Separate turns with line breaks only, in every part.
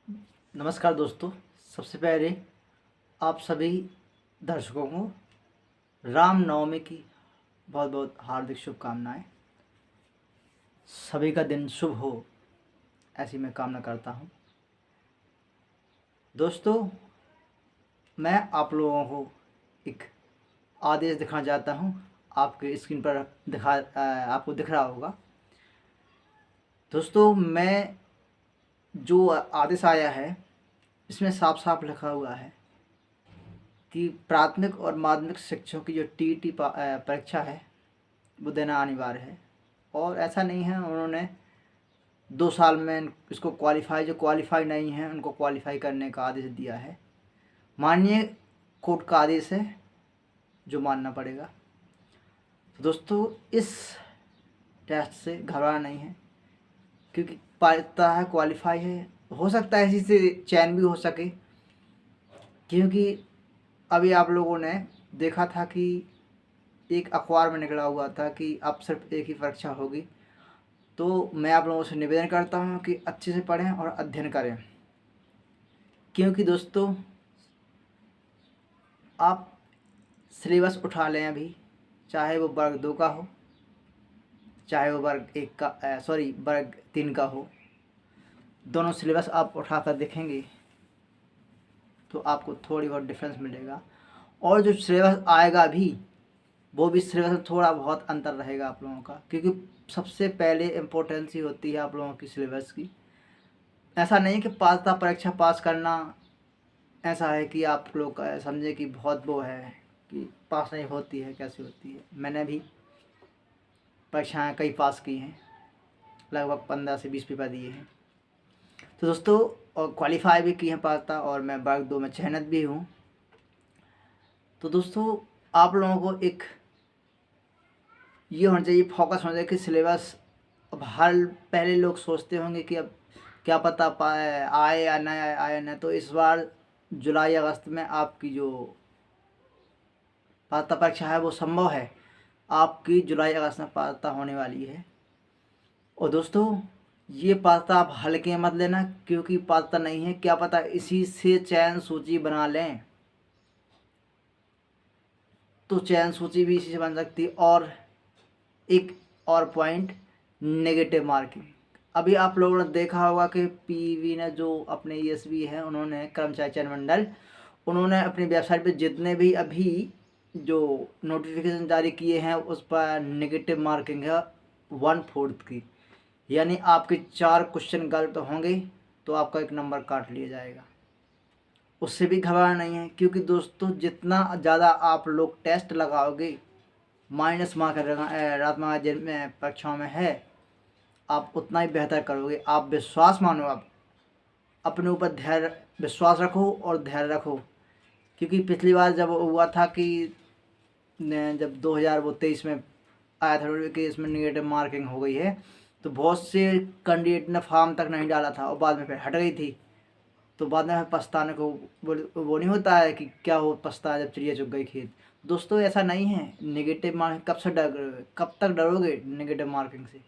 नमस्कार दोस्तों। सबसे पहले आप सभी दर्शकों को रामनवमी की बहुत बहुत हार्दिक शुभकामनाएं। सभी का दिन शुभ हो, ऐसी मैं कामना करता हूं। दोस्तों, मैं आप लोगों को एक आदेश दिखाना चाहता हूं। आपके स्क्रीन पर आपको दिख रहा होगा। दोस्तों, मैं जो आदेश आया है इसमें साफ साफ लिखा हुआ है कि प्राथमिक और माध्यमिक शिक्षकों की जो टीईटी परीक्षा है वो देना अनिवार्य है। और ऐसा नहीं है, उन्होंने 2 साल में इसको जो क्वालिफाई नहीं है उनको क्वालिफाई करने का आदेश दिया है। माननीय कोर्ट का आदेश है जो मानना पड़ेगा। तो दोस्तों, इस टेस्ट से घबराना नहीं है, क्योंकि पात्रता है, क्वालिफाई है, हो सकता है इसी से चयन भी हो सके। क्योंकि अभी आप लोगों ने देखा था कि एक अखबार में निकला हुआ था कि अब सिर्फ एक ही परीक्षा होगी। तो मैं आप लोगों से निवेदन करता हूँ कि अच्छे से पढ़ें और अध्ययन करें, क्योंकि दोस्तों आप सिलेबस उठा लें अभी, चाहे वो वर्ग 2 का हो, चाहे वो वर्ग 3 का हो। दोनों सिलेबस आप उठा कर देखेंगे तो आपको थोड़ी बहुत डिफरेंस मिलेगा। और जो सिलेबस आएगा भी, वो भी सिलेबस में थोड़ा बहुत अंतर रहेगा आप लोगों का, क्योंकि सबसे पहले इम्पोर्टेंस ही होती है आप लोगों की सिलेबस की। ऐसा नहीं कि पात्रता परीक्षा पास करना ऐसा है कि आप लोग समझे कि बहुत वो है कि पास नहीं होती है, कैसे होती है। मैंने भी परीक्षाएं कई पास की हैं, लगभग 15 से 20 पेपर दिए हैं। तो दोस्तों, और क्वालिफाई भी की हैं पात्रता, और मैं वर्ग 2 में चयनित भी हूँ। तो दोस्तों, आप लोगों को एक ये होना चाहिए, फोकस होना चाहिए कि सिलेबस अब हर पहले लोग सोचते होंगे कि अब क्या पता पाए आए या ना आए ना। तो इस बार जुलाई अगस्त में आपकी जो पात्रता परीक्षा है वो संभव है, आपकी जुलाई अगस्त में पात्रता होने वाली है। और दोस्तों, ये पात्रता आप हल्के मत लेना, क्योंकि पात्रता नहीं है, क्या पता इसी से चयन सूची बना लें, तो चयन सूची भी इसी से बन सकती है। और एक और पॉइंट, नेगेटिव मार्किंग। अभी आप लोगों ने देखा होगा कि पीवी ने जो अपने ईएसबी है, उन्होंने कर्मचारी चयन मंडल, उन्होंने अपनी वेबसाइट पे जितने भी अभी जो नोटिफिकेशन जारी किए हैं उस पर नेगेटिव मार्किंग है 1/4 की। यानी आपके 4 क्वेश्चन गलत होंगे तो आपका 1 नंबर काट लिया जाएगा। उससे भी घबराना नहीं है, क्योंकि दोस्तों जितना ज़्यादा आप लोग टेस्ट लगाओगे, माइनस मार्क रातमा में परीक्षाओं में है, आप उतना ही बेहतर करोगे। आप विश्वास मानो, आप अपने ऊपर विश्वास रखो और धैर्य रखो। क्योंकि पिछली बार जब हुआ था कि जब 2023 में आया था कि इसमें निगेटिव मार्किंग हो गई है, तो बहुत से कैंडिडेट ने फॉर्म तक नहीं डाला था और बाद में फिर हट गई थी। तो बाद में पछताने को वो नहीं होता है कि क्या हो, पछताया जब चिड़िया चुग गई खेत। दोस्तों, ऐसा नहीं है। नेगेटिव मार्किंग कब तक डरोगे नेगेटिव मार्किंग से?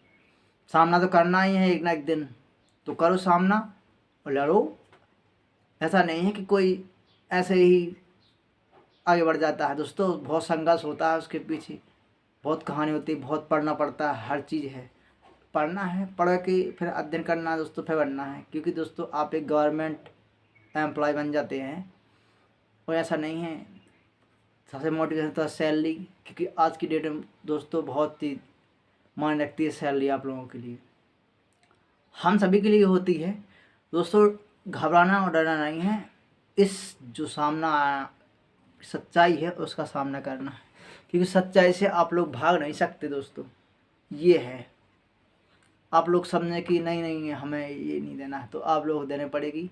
सामना तो करना ही है एक ना एक दिन, तो करो सामना और लड़ो। ऐसा नहीं है कि कोई ऐसे ही आगे बढ़ जाता है। दोस्तों, बहुत संघर्ष होता है उसके पीछे, बहुत कहानी होती है, बहुत पढ़ना पड़ता है, हर चीज़ है। पढ़ना है, पढ़ के फिर अध्ययन करना है दोस्तों, फिर बनना है। क्योंकि दोस्तों, आप एक गवर्नमेंट एम्प्लॉय बन जाते हैं, और ऐसा नहीं है। सबसे मोटिवेशन होता है सैलरी, क्योंकि आज की डेट में दोस्तों बहुत ही मान रखती है सैलरी आप लोगों के लिए, हम सभी के लिए होती है। दोस्तों, घबराना और डरना नहीं है। इस जो सामना सच्चाई है उसका सामना करना है, क्योंकि सच्चाई से आप लोग भाग नहीं सकते दोस्तों। ये है, आप लोग समझे कि नहीं नहीं हमें ये नहीं देना है, तो आप लोग देने पड़ेगी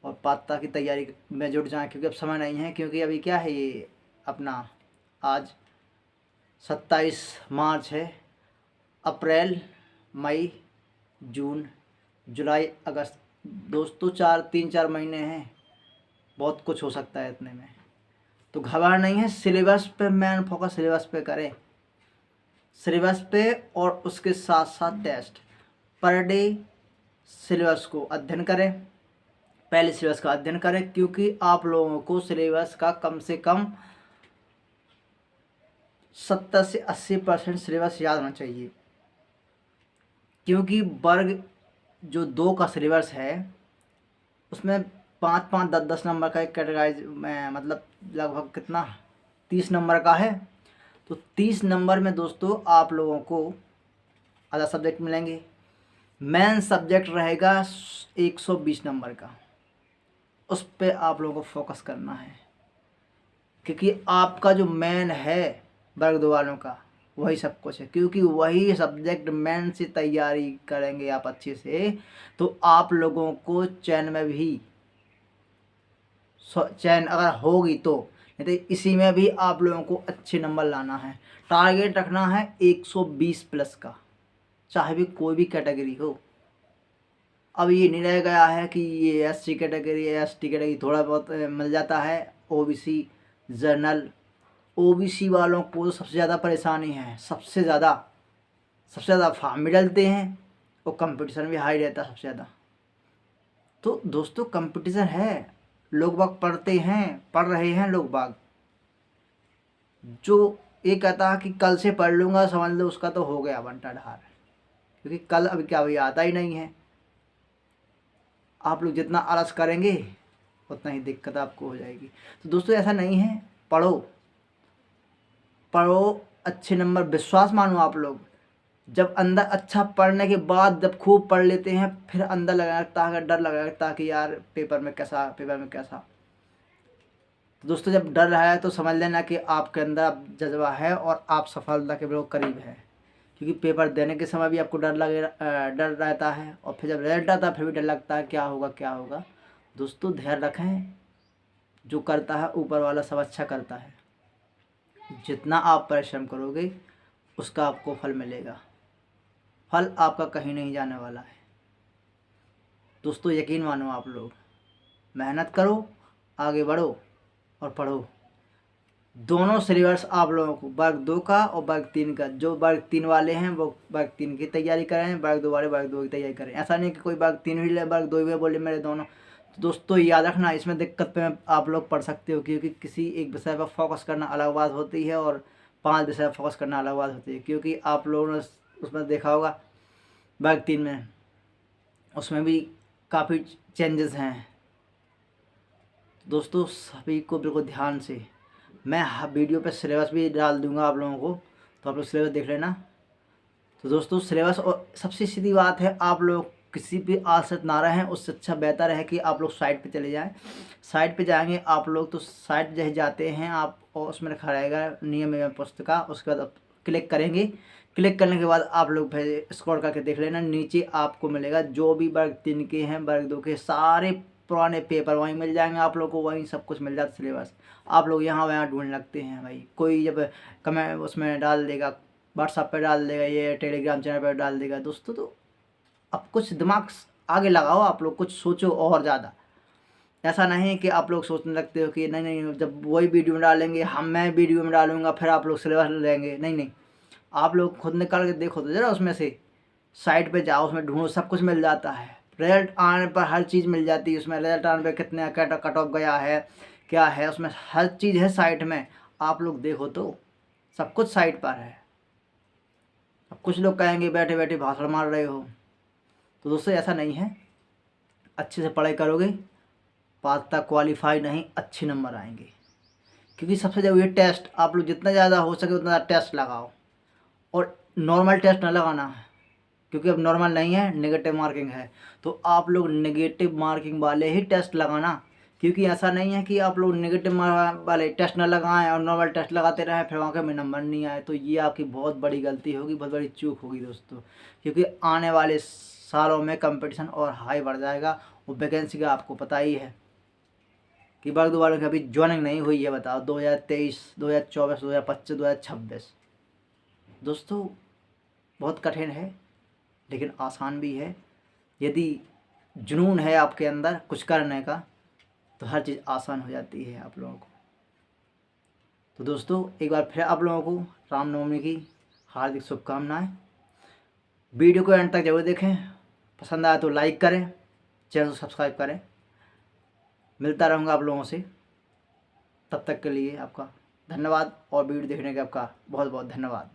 और पात्रता की तैयारी में जुट जाएं। क्योंकि अब समय नहीं है, क्योंकि अभी क्या है, ये अपना आज 27 मार्च है। अप्रैल, मई, जून, जुलाई, अगस्त, दोस्तों 3-4 महीने हैं। बहुत कुछ हो सकता है इतने में, तो घबराना नहीं है। सिलेबस पे मेन फोकस सिलेबस पे करें, सिलेबस पे, और उसके साथ साथ टेस्ट। पर डे सिलेबस को अध्ययन करें, पहले सिलेबस का अध्ययन करें, क्योंकि आप लोगों को सिलेबस का कम से कम 70 से 80% सिलेबस याद होना चाहिए। क्योंकि वर्ग जो 2 का सिलेबस है उसमें 5-5, 10-10 नंबर का एक कैटेगराइज में, मतलब लगभग कितना 30 नंबर का है। तो 30 नंबर में दोस्तों आप लोगों को आधा सब्जेक्ट मिलेंगे। मेन सब्जेक्ट रहेगा 120 नंबर का, उस पे आप लोगों को फोकस करना है, क्योंकि आपका जो मेन है वर्ग 2 वालों का वही सब कुछ है। क्योंकि वही सब्जेक्ट मेन से तैयारी करेंगे आप अच्छे से, तो आप लोगों को चयन में भी चयन अगर होगी तो, नहीं तो इसी में भी आप लोगों को अच्छे नंबर लाना है। टारगेट रखना है 120 प्लस का, चाहे भी कोई भी कैटेगरी हो। अब ये नहीं रह गया है कि ये एससी कैटेगरी है, एसटी कैटेगरी थोड़ा बहुत मिल जाता है, ओबीसी जनरल। ओबीसी वालों को तो सबसे ज़्यादा परेशानी है, सबसे ज़्यादा फार्म भी डलते हैं और कंपटीशन भी हाई रहता है सबसे ज़्यादा। तो दोस्तों कंपटीशन है, लोग बाग पढ़ रहे हैं लोग बाग। जो ये कहता है कि कल से पढ़ लूँगा, समझ लो उसका तो हो गया बंटा ढार, क्योंकि कल अभी क्या अभी आता ही नहीं है। आप लोग जितना आलस करेंगे उतना ही दिक्कत आपको हो जाएगी। तो दोस्तों ऐसा नहीं है, पढ़ो अच्छे नंबर, विश्वास मानो आप लोग। जब अंदर अच्छा पढ़ने के बाद जब खूब पढ़ लेते हैं, फिर अंदर लगने लगता है, डर लगने लगता है कि यार पेपर में कैसा। तो दोस्तों जब डर रहा है तो समझ लेना कि आपके अंदर जज्बा है और आप सफलता के बिल्कुल करीब है। क्योंकि पेपर देने के समय भी आपको डर रहता है, और फिर जब रिजल्ट आता है फिर भी डर लगता है क्या होगा। दोस्तों धैर्य रखें, जो करता है ऊपर वाला सब अच्छा करता है। जितना आप परिश्रम करोगे उसका आपको फल मिलेगा, फल आपका कहीं नहीं जाने वाला है। दोस्तों यकीन मानो, आप लोग मेहनत करो, आगे बढ़ो और पढ़ो। दोनों सिलेबस आप लोगों को वर्ग 2 का और वर्ग 3 का, जो वर्ग 3 वाले हैं वो वर्ग 3 की तैयारी करें, वर्ग 2 वाले वर्ग 2 की तैयारी करें। ऐसा नहीं कि कोई वर्ग 3 भी ले वर्ग 2 भी बोले मेरे दोनों। तो दोस्तों याद रखना, इसमें दिक्कत पे आप लोग पढ़ सकते हो, क्योंकि किसी एक विषय पर फोकस करना अलग बात होती है और 5 विषय पर फोकस करना अलग बात होती है। क्योंकि आप लोगों ने उसमें देखा होगा वर्ग 3 में, उसमें भी काफ़ी चेंजेस हैं। दोस्तों सभी को बिल्कुल ध्यान से, मैं वीडियो पे सिलेबस भी डाल दूंगा आप लोगों को, तो आप लोग सिलेबस देख लेना। तो दोस्तों सिलेबस, और सबसे सीधी बात है, आप लोग किसी भी आश्रित ना रहें, उससे अच्छा बेहतर है कि आप लोग साइट पे चले जाएं। साइट पे जाएंगे आप लोग, तो साइट जैसे जाते हैं आप, और उसमें लिखा रहेगा नियम एवं पुस्तिका, उसके बाद आप क्लिक करेंगे। क्लिक करने के बाद आप लोग फिर स्क्रॉल करके देख लेना, नीचे आपको मिलेगा जो भी वर्ग 3 के हैं, वर्ग 2 के सारे पुराने पेपर वहीं मिल जाएंगे आप लोग को, वहीं सब कुछ मिल जाता सिलेबस। आप लोग यहाँ वहाँ ढूंढने लगते हैं भाई, कोई जब कमेंट उसमें डाल देगा, व्हाट्सएप पे डाल देगा, ये टेलीग्राम चैनल पर डाल देगा। दोस्तों तो अब कुछ दिमाग आगे लगाओ, आप लोग कुछ सोचो और ज़्यादा। ऐसा नहीं कि आप लोग सोचने लगते हो कि नहीं जब वही वीडियो में डालेंगे, मैं वीडियो में डालूंगा फिर आप लोग सिलेबस लेंगे। नहीं, आप लोग खुद निकाल के देखो तो जरा, उसमें से साइट पे जाओ, उसमें ढूंढो, सब कुछ मिल जाता है। रिजल्ट आने पर हर चीज़ मिल जाती है उसमें, रिजल्ट आने पर कितने कट ऑफ गया है, क्या है उसमें, हर चीज़ है साइट में। आप लोग देखो तो सब कुछ साइट पर है। अब कुछ लोग कहेंगे बैठे बैठे भाषण मार रहे हो, तो दोस्तों ऐसा नहीं है। अच्छे से पढ़ाई करोगे, पास तक क्वालिफाई नहीं, अच्छे नंबर आएंगे। क्योंकि सबसे जरूरी है टेस्ट, आप लोग जितना ज़्यादा हो सके उतना ज़्यादा टेस्ट लगाओ, और नॉर्मल टेस्ट ना लगाना है, क्योंकि अब नॉर्मल नहीं है, नेगेटिव मार्किंग है। तो आप लोग नेगेटिव मार्किंग वाले ही टेस्ट लगाना। क्योंकि ऐसा नहीं है कि आप लोग नेगेटिव वाले टेस्ट ना लगाएं और नॉर्मल टेस्ट लगाते रहें फिर वहाँ के में नंबर नहीं आए, तो ये आपकी बहुत बड़ी गलती होगी, बहुत बड़ी चूक होगी दोस्तों। क्योंकि आने वाले सालों में कंपटीशन और हाई बढ़ जाएगा, और वैकेंसी का आपको पता ही है कि वर्ग 2 वालों की अभी ज्वाइनिंग नहीं हुई है। बताओ 2023, 2024, 2025, 2026। दोस्तों बहुत कठिन है लेकिन आसान भी है। यदि जुनून है आपके अंदर कुछ करने का, तो हर चीज़ आसान हो जाती है आप लोगों को। तो दोस्तों एक बार फिर आप लोगों को रामनवमी की हार्दिक शुभकामनाएं। वीडियो को एंड तक जरूर देखें, पसंद आया तो लाइक करें, चैनल को सब्सक्राइब करें। मिलता रहूँगा आप लोगों से। तब तक के लिए आपका धन्यवाद और वीडियो देखने का आपका बहुत बहुत धन्यवाद।